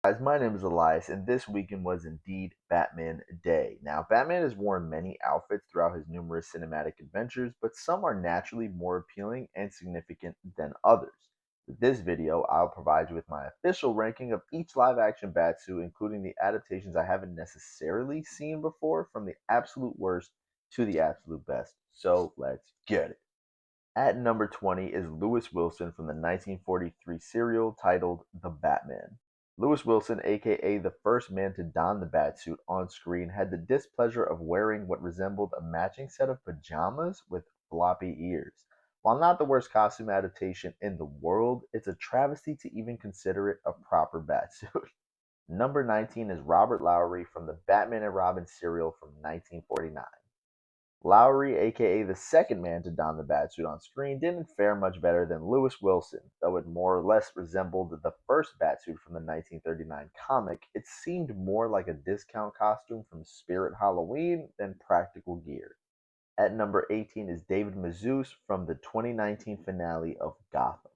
Guys, my name is Elias, and this weekend was indeed Batman Day. Now, Batman has worn many outfits throughout his numerous cinematic adventures, but some are naturally more appealing and significant than others. With this video, I'll provide you with my official ranking of each live action Batsuit, including the adaptations I haven't necessarily seen before, from the absolute worst to the absolute best. So, let's get it. At number 20 is Lewis Wilson from the 1943 serial titled The Batman. Lewis Wilson, aka the first man to don the Batsuit on screen, had the displeasure of wearing what resembled a matching set of pajamas with floppy ears. While not the worst costume adaptation in the world, it's a travesty to even consider it a proper Batsuit. Number 19 is Robert Lowry from the Batman and Robin serial from 1949. Lowry, aka the second man to don the Batsuit on screen, didn't fare much better than Lewis Wilson. Though it more or less resembled the first Batsuit from the 1939 comic, it seemed more like a discount costume from Spirit Halloween than practical gear. At number 18 is David Mazouz from the 2019 finale of Gotham.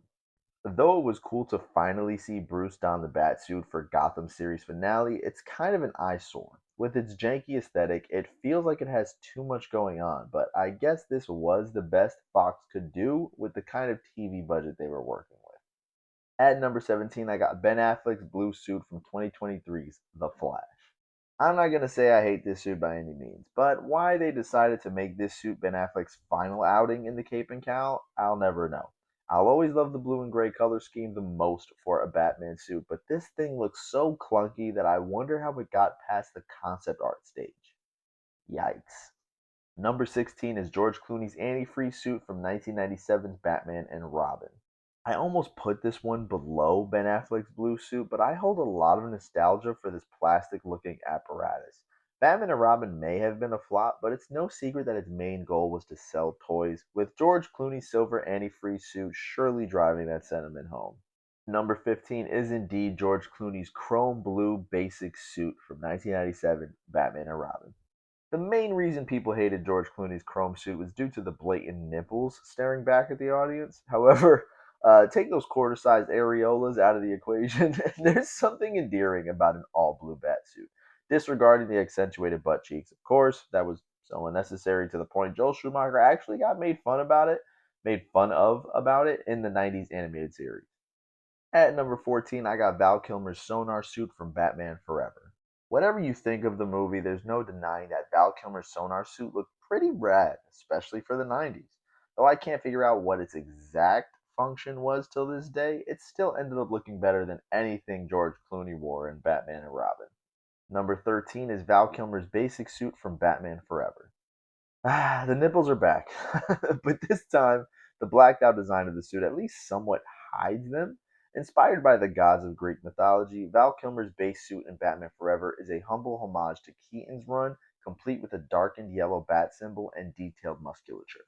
Though it was cool to finally see Bruce don the Batsuit for Gotham series finale, it's kind of an eyesore. With its janky aesthetic, it feels like it has too much going on, but I guess this was the best Fox could do with the kind of TV budget they were working with. At number 17, I got Ben Affleck's blue suit from 2023's The Flash. I'm not gonna say I hate this suit by any means, but why they decided to make this suit Ben Affleck's final outing in the cape and cowl, I'll never know. I'll always love the blue and gray color scheme the most for a Batman suit, but this thing looks so clunky that I wonder how it got past the concept art stage. Yikes. Number 16 is George Clooney's antifreeze suit from 1997's Batman and Robin. I almost put this one below Ben Affleck's blue suit, but I hold a lot of nostalgia for this plastic looking apparatus. Batman and Robin may have been a flop, but it's no secret that its main goal was to sell toys, with George Clooney's silver antifreeze suit surely driving that sentiment home. Number 15 is indeed George Clooney's chrome blue basic suit from 1997 Batman and Robin. The main reason people hated George Clooney's chrome suit was due to the blatant nipples staring back at the audience. However, take those quarter-sized areolas out of the equation, there's something endearing about an all-blue bat suit. Disregarding the accentuated butt cheeks, of course, that was so unnecessary to the point Joel Schumacher actually got made fun of about it in the 90s animated series. At number 14, I got Val Kilmer's sonar suit from Batman Forever. Whatever you think of the movie, there's no denying that Val Kilmer's sonar suit looked pretty rad, especially for the 90s. Though I can't figure out what its exact function was till this day, it still ended up looking better than anything George Clooney wore in Batman and Robin. Number 13 is Val Kilmer's basic suit from Batman Forever. The nipples are back, but this time the blacked out design of the suit at least somewhat hides them. Inspired by the gods of Greek mythology, Val Kilmer's base suit in Batman Forever is a humble homage to Keaton's run, complete with a darkened yellow bat symbol and detailed musculature.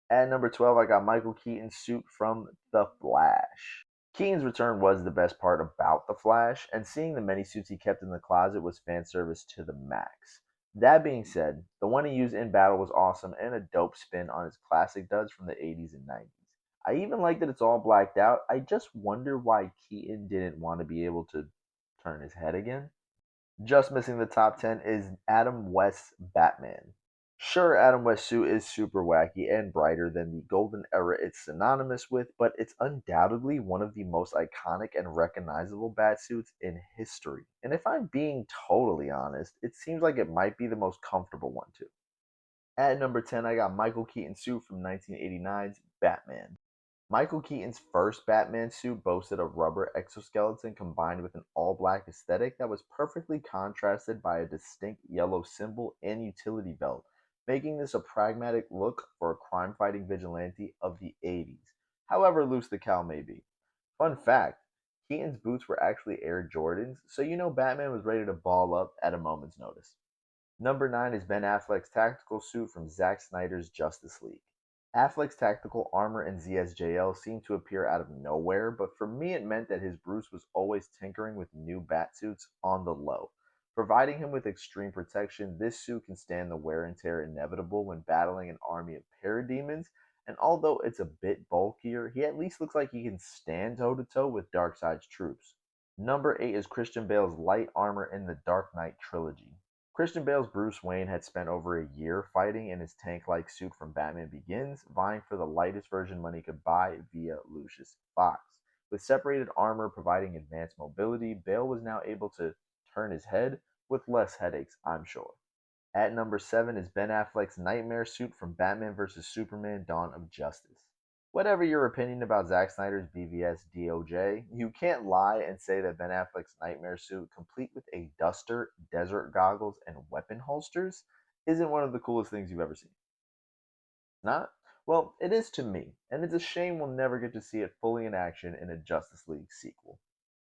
At number 12, I got Michael Keaton's suit from The Flash. Keaton's return was the best part about The Flash, and seeing the many suits he kept in the closet was fan service to the max. That being said, the one he used in battle was awesome and a dope spin on his classic duds from the 80s and 90s. I even like that it's all blacked out. I just wonder why Keaton didn't want to be able to turn his head again. Just missing the top 10 is Adam West's Batman. Sure, Adam West's suit is super wacky and brighter than the golden era it's synonymous with, but it's undoubtedly one of the most iconic and recognizable Batsuits in history. And if I'm being totally honest, it seems like it might be the most comfortable one too. At number 10, I got Michael Keaton's suit from 1989's Batman. Michael Keaton's first Batman suit boasted a rubber exoskeleton combined with an all black aesthetic that was perfectly contrasted by a distinct yellow symbol and utility belt, making this a pragmatic look for a crime fighting vigilante of the 80s, however loose the cowl may be. Fun fact, Keaton's boots were actually Air Jordans, so you know Batman was ready to ball up at a moment's notice. Number 9 is Ben Affleck's tactical suit from Zack Snyder's Justice League. Affleck's tactical armor in ZSJL seemed to appear out of nowhere, but for me it meant that his Bruce was always tinkering with new batsuits on the low. Providing him with extreme protection, this suit can stand the wear and tear inevitable when battling an army of parademons, and although it's a bit bulkier, he at least looks like he can stand toe to toe with Darkseid's troops. Number 8 is Christian Bale's light armor in the Dark Knight trilogy. Christian Bale's Bruce Wayne had spent over a year fighting in his tank-like suit from Batman Begins, vying for the lightest version money could buy via Lucius Fox. With separated armor providing advanced mobility, Bale was now able to turn his head with less headaches, I'm sure. At number 7 is Ben Affleck's nightmare suit from Batman vs. Superman Dawn of Justice. Whatever your opinion about Zack Snyder's BVS DOJ, you can't lie and say that Ben Affleck's nightmare suit, complete with a duster, desert goggles, and weapon holsters, isn't one of the coolest things you've ever seen. Not? Well, it is to me, and it's a shame we'll never get to see it fully in action in a Justice League sequel.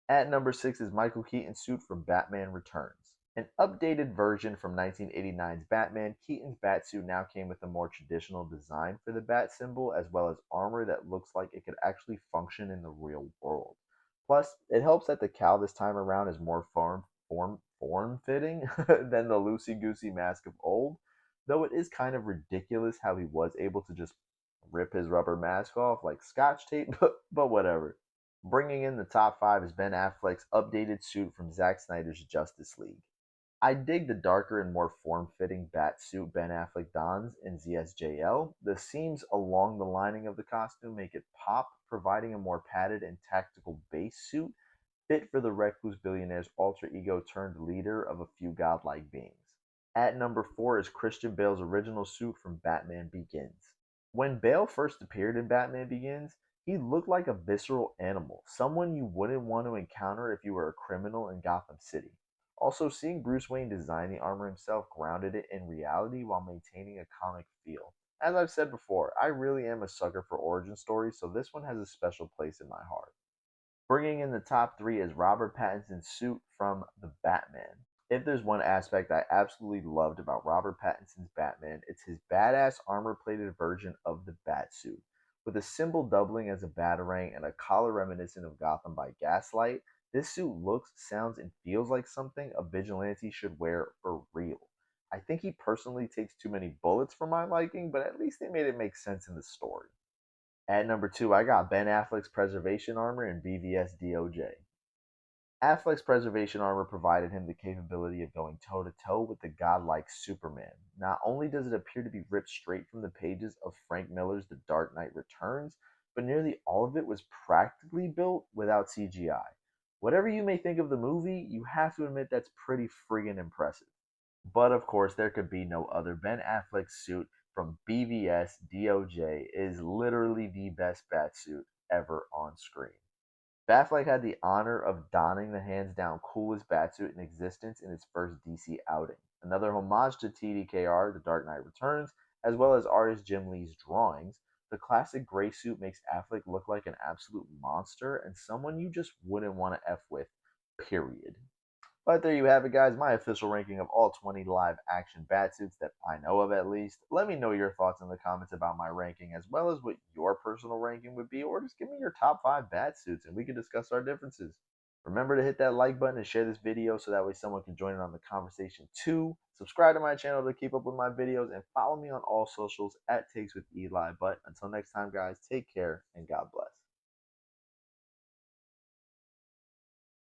At number 6 is Michael Keaton's suit from Batman Returns. An updated version from 1989's Batman, Keaton's batsuit now came with a more traditional design for the bat symbol, as well as armor that looks like it could actually function in the real world. Plus, it helps that the cowl this time around is more form fitting than the loosey goosey mask of old, though it is kind of ridiculous how he was able to just rip his rubber mask off like scotch tape, but whatever. Bringing in the top 5 is Ben Affleck's updated suit from Zack Snyder's Justice League. I dig the darker and more form-fitting bat suit Ben Affleck dons in ZSJL. The seams along the lining of the costume make it pop, providing a more padded and tactical base suit fit for the recluse billionaire's alter ego turned leader of a few godlike beings. At number 4 is Christian Bale's original suit from Batman Begins. When Bale first appeared in Batman Begins, he looked like a visceral animal, someone you wouldn't want to encounter if you were a criminal in Gotham City. Also, seeing Bruce Wayne design the armor himself grounded it in reality while maintaining a comic feel. As I've said before, I really am a sucker for origin stories, so this one has a special place in my heart. Bringing in the top 3 is Robert Pattinson's suit from The Batman. If there's one aspect I absolutely loved about Robert Pattinson's Batman, it's his badass armor plated version of the Batsuit. With a symbol doubling as a batarang and a collar reminiscent of Gotham by Gaslight, this suit looks, sounds, and feels like something a vigilante should wear for real. I think he personally takes too many bullets for my liking, but at least they made it make sense in the story. At number 2, I got Ben Affleck's preservation armor in BVS DOJ. Affleck's preservation armor provided him the capability of going toe to toe with the godlike Superman. Not only does it appear to be ripped straight from the pages of Frank Miller's The Dark Knight Returns, but nearly all of it was practically built without CGI. Whatever you may think of the movie, you have to admit that's pretty friggin' impressive. But of course, there could be no other. Ben Affleck's suit from BVS DOJ is literally the best Batsuit ever on screen. Affleck had the honor of donning the hands down coolest Batsuit in existence in his first DC outing. Another homage to TDKR, The Dark Knight Returns, as well as artist Jim Lee's drawings. The classic gray suit makes Affleck look like an absolute monster and someone you just wouldn't want to F with, period. But there you have it, guys. My official ranking of all 20 live action Batsuits that I know of, at least. Let me know your thoughts in the comments about my ranking, as well as what your personal ranking would be, or just give me your top 5 Batsuits and we can discuss our differences. Remember to hit that like button and share this video so that way someone can join in on the conversation too. Subscribe to my channel to keep up with my videos and follow me on all socials at Takes with Eli. But until next time, guys, take care and God bless.